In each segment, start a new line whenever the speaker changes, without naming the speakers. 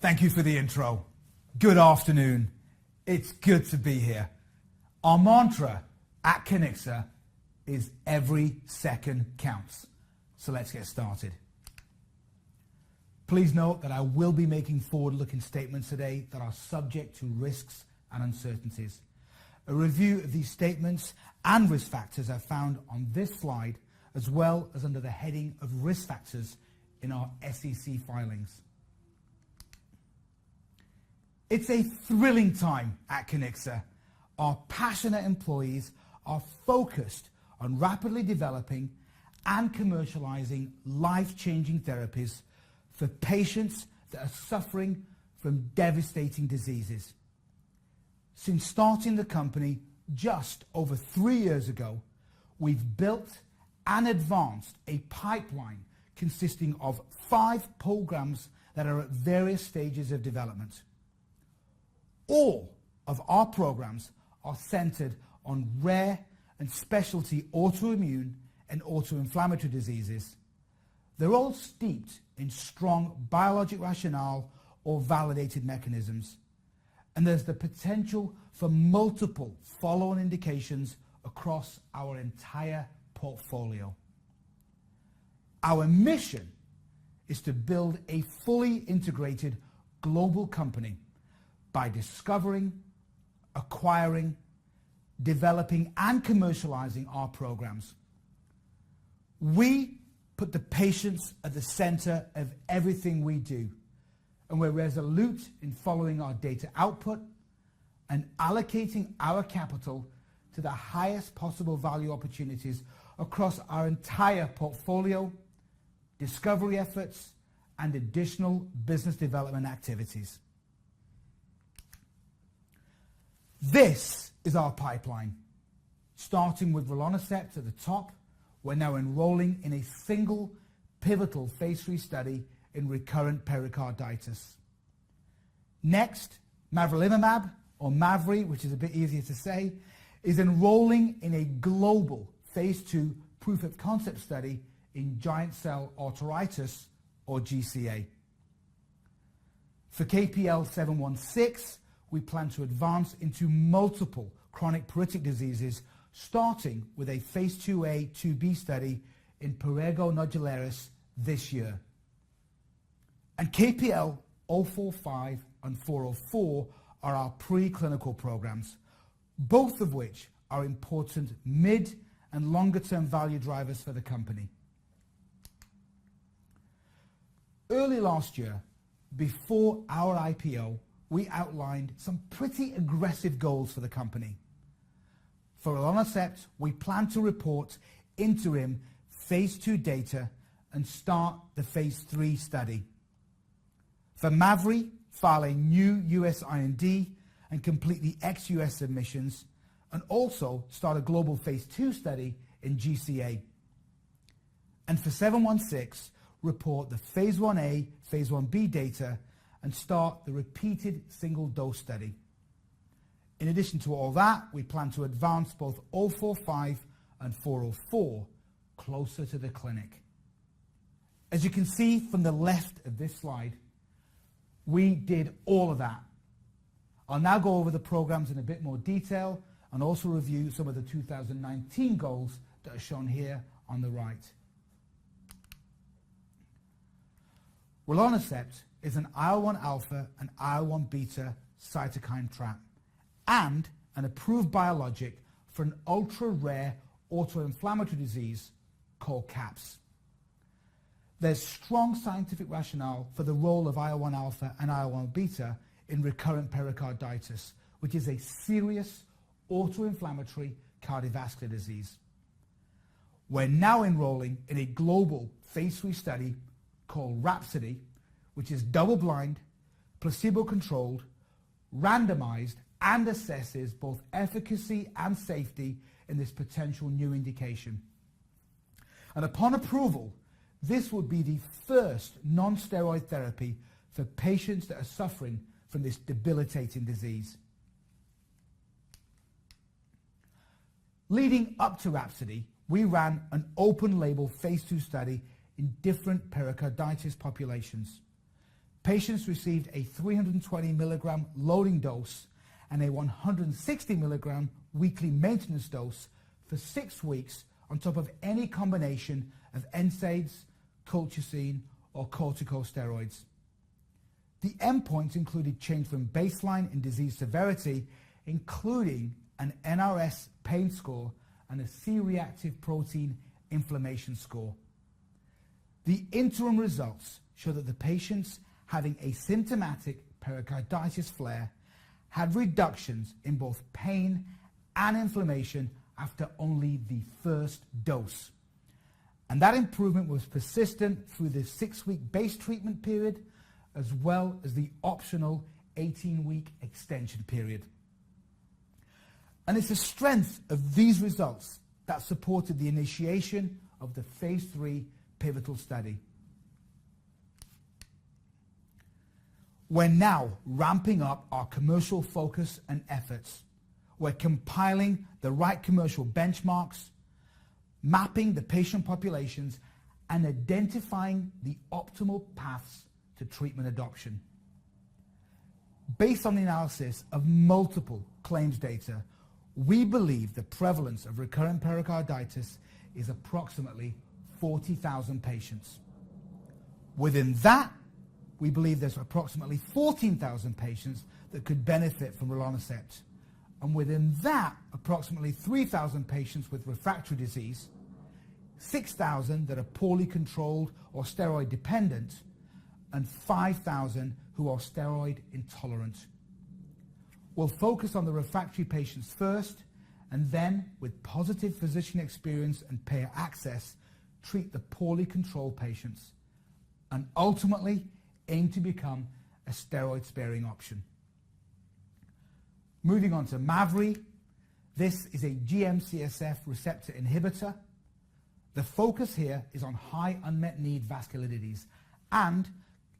Thank you for the intro. Good afternoon. It's good to be here. Our mantra at Kiniksa is every second counts. So let's get started. Please note that I will be making forward-looking statements today that are subject to risks and uncertainties. A review of these statements and risk factors are found on this slide, as well as under the heading of risk factors in our SEC filings. It's a thrilling time at Kiniksa. Our passionate employees are focused on rapidly developing and commercializing life-changing therapies for patients that are suffering from devastating diseases. Since starting the company just over 3 years ago, we've built and advanced a pipeline consisting of 5 programs that are at various stages of development. All of our programs are centered on rare and specialty autoimmune and autoinflammatory diseases. They're all steeped in strong biologic rationale or validated mechanisms, and there's the potential for multiple follow-on indications across our entire portfolio. Our mission is to build a fully integrated global company by discovering, acquiring, developing, and commercializing our programs. We put the patients at the center of everything we do, and we're resolute in following our data output and allocating our capital to the highest possible value opportunities across our entire portfolio, discovery efforts, and additional business development activities. This is our pipeline. Starting with Valoncept at the top, we're now enrolling in a single pivotal phase 3 study in recurrent pericarditis. Next, Mavra, or Mavra, which is a bit easier to say, is enrolling in a global phase 2 proof of concept study in giant cell arteritis, or GCA. For KPL 716, we plan to advance into multiple chronic pruritic diseases, starting with a phase 2A, 2B study in prurigo nodularis this year. And KPL 045 and 404 are our preclinical programs, both of which are important mid and longer term value drivers for the company. Early last year, before our IPO, we outlined some pretty aggressive goals for the company. For Valoncept, we plan to report interim phase 2 data and start the phase 3 study. For Mavra, file a new US IND and complete the ex-US submissions, and also start a global phase 2 study in GCA. And for 716, report the phase 1A, phase 1B data and start the repeated single dose study. In addition to all that, we plan to advance both 045 and 404 closer to the clinic. As you can see from the left of this slide, we did all of that. I'll now go over the programs in a bit more detail and also review some of the 2019 goals that are shown here on the right. Valoncept is an IL-1 alpha and IL-1 beta cytokine trap and an approved biologic for an ultra-rare autoinflammatory disease called CAPS. There's strong scientific rationale for the role of IL-1 alpha and IL-1 beta in recurrent pericarditis, which is a serious autoinflammatory cardiovascular disease. We're now enrolling in a global phase 3 study called Rhapsody, which is double-blind, placebo-controlled, randomized, and assesses both efficacy and safety in this potential new indication. And upon approval, this would be the first non-steroid therapy for patients that are suffering from this debilitating disease. Leading up to Rhapsody, we ran an open-label phase 2 study in different pericarditis populations. patients received a 320 milligram loading dose and a 160 milligram weekly maintenance dose for 6 weeks on top of any combination of NSAIDs, colchicine, or corticosteroids. The endpoints included change from baseline in disease severity, including an NRS pain score and a C-reactive protein inflammation score. The interim results show that the patients having asymptomatic pericarditis flare had reductions in both pain and inflammation after only the first dose. And that improvement was persistent through the 6-week base treatment period, as well as the optional 18-week extension period. And it's the strength of these results that supported the initiation of the phase 3 pivotal study. We're now ramping up our commercial focus and efforts. We're compiling the right commercial benchmarks, mapping the patient populations, and identifying the optimal paths to treatment adoption. Based on the analysis of multiple claims data, we believe the prevalence of recurrent pericarditis is approximately 40,000 patients. Within that, we believe there's approximately 14,000 patients that could benefit from Valoncept. And within that, approximately 3,000 patients with refractory disease, 6,000 that are poorly controlled or steroid dependent, and 5,000 who are steroid intolerant. We'll focus on the refractory patients first, and then, with positive physician experience and payer access, treat the poorly controlled patients, and ultimately aim to become a steroid-sparing option. Moving on to Mavra, this is a GM-CSF receptor inhibitor. The focus here is on high unmet need vasculitides and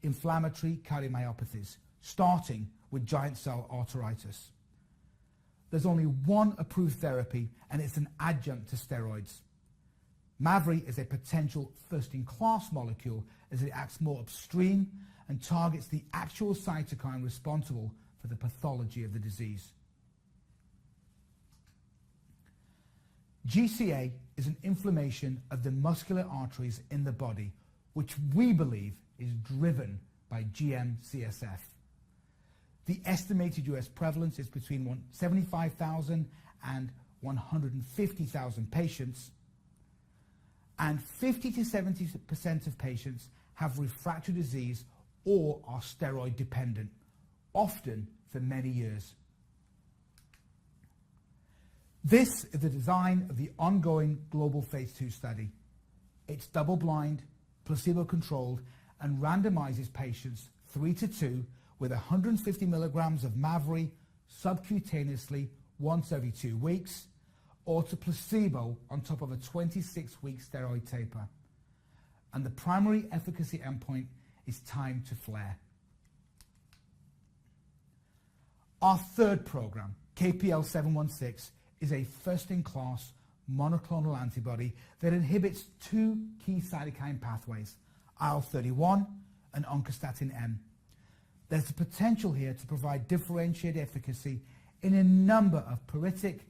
inflammatory cardiomyopathies, starting with giant cell arteritis. There's only one approved therapy, and it's an adjunct to steroids. Mavra is a potential first-in-class molecule as it acts more upstream and targets the actual cytokine responsible for the pathology of the disease. GCA is an inflammation of the muscular arteries in the body, which we believe is driven by GM-CSF. The estimated US prevalence is between 75,000 and 150,000 patients, and 50 to 70% of patients have refractory disease or are steroid dependent, often for many years. This is the design of the ongoing global phase 2 study. It's double-blind, placebo-controlled, and randomizes patients 3-2 with 150 milligrams of Mavra subcutaneously once every 2 weeks, or to placebo on top of a 26-week steroid taper. And the primary efficacy endpoint is time to flare. Our third program, KPL-716, is a first-in-class monoclonal antibody that inhibits 2 key cytokine pathways, IL-31 and oncostatin M. There's the potential here to provide differentiated efficacy in a number of pruritic,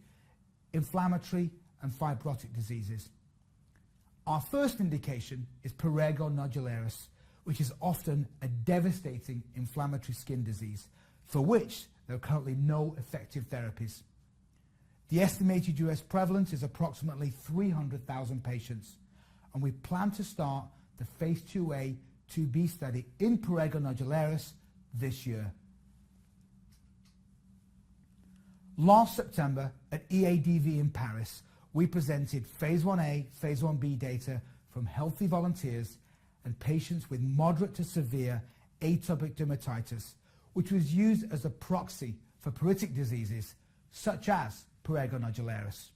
inflammatory, and fibrotic diseases. Our first indication is prurigo nodularis, which is often a devastating inflammatory skin disease for which there are currently no effective therapies. The estimated US prevalence is approximately 300,000 patients, and we plan to start the phase 2A/2B study in prurigo nodularis this year. Last September at EADV in Paris, we presented phase 1A, phase 1B data from healthy volunteers and patients with moderate to severe atopic dermatitis, which was used as a proxy for pruritic diseases such as prurigo nodularis.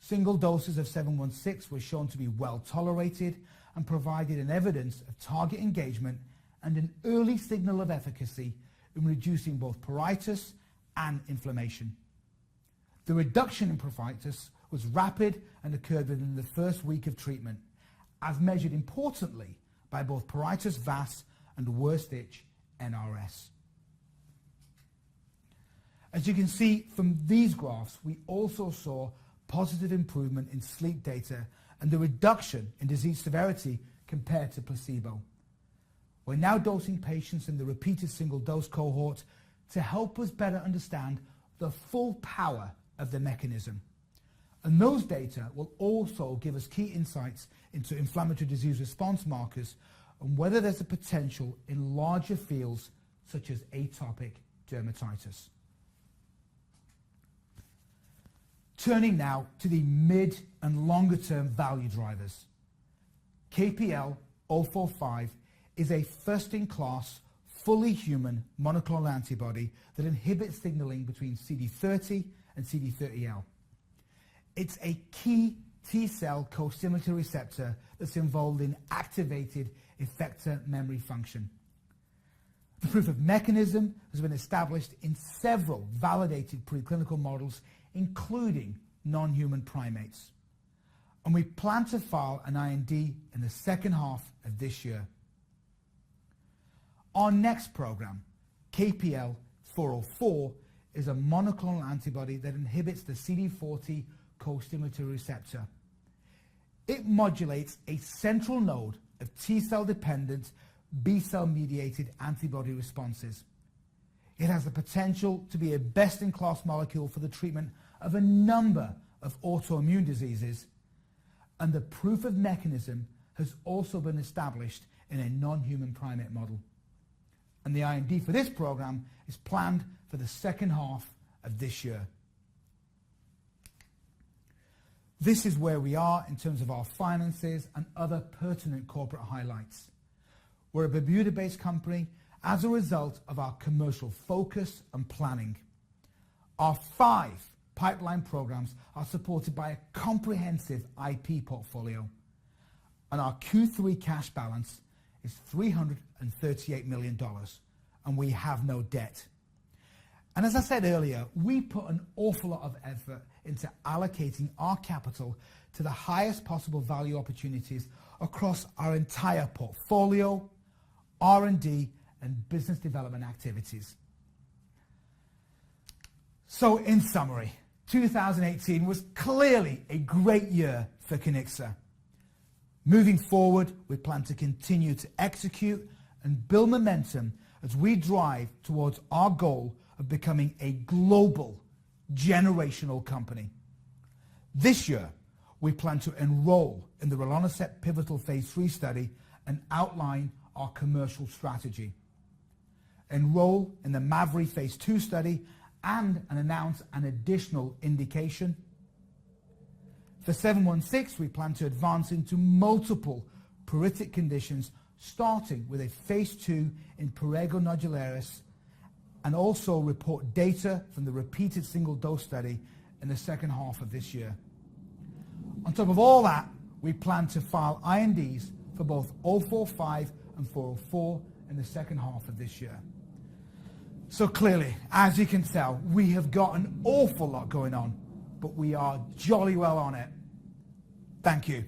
Single doses of 716 were shown to be well tolerated and provided an evidence of target engagement and an early signal of efficacy in reducing both pruritus and inflammation. The reduction in pruritus was rapid and occurred within the first week of treatment, as measured importantly by both pruritus VAS and worst itch NRS. As you can see from these graphs, we also saw positive improvement in sleep data and the reduction in disease severity compared to placebo. We're now dosing patients in the repeated single dose cohort to help us better understand the full power of the mechanism. And those data will also give us key insights into inflammatory disease response markers and whether there's a potential in larger fields such as atopic dermatitis. Turning now to the mid and longer term value drivers. KPL 045 is a first-in-class, fully human monoclonal antibody that inhibits signaling between CD30 and CD30L. It's a key T-cell co-stimulatory receptor that's involved in activated effector memory function. The proof of mechanism has been established in several validated preclinical models, including non-human primates. And we plan to file an IND in the second half of this year. Our next program, KPL 404, is a monoclonal antibody that inhibits the CD40 co-stimulatory receptor. It modulates a central node of T-cell dependent B-cell mediated antibody responses. It has the potential to be a best-in-class molecule for the treatment of a number of autoimmune diseases, and the proof of mechanism has also been established in a non-human primate model. And the IND for this program is planned for the second half of this year. This is where we are in terms of our finances and other pertinent corporate highlights. We're a Bermuda-based company as a result of our commercial focus and planning. Our 5 pipeline programs are supported by a comprehensive IP portfolio, and our Q3 cash balance is $338 million, and we have no debt. And as I said earlier, we put an awful lot of effort into allocating our capital to the highest possible value opportunities across our entire portfolio, R&D, and business development activities. So in summary, 2018 was clearly a great year for Kiniksa. Moving forward, we plan to continue to execute and build momentum as we drive towards our goal of becoming a global, generational company. This year, we plan to enroll in the Valoncept pivotal phase 3 study and outline our commercial strategy. Enroll in the Mavra phase 2 study and announce an additional indication. For 716, we plan to advance into multiple pruritic conditions, starting with a phase 2 in prurigo nodularis, and also report data from the repeated single dose study in the second half of this year. On top of all that, we plan to file INDs for both 045 and 404 in the second half of this year. So clearly, as you can tell, we have got an awful lot going on, but we are jolly well on it. Thank you.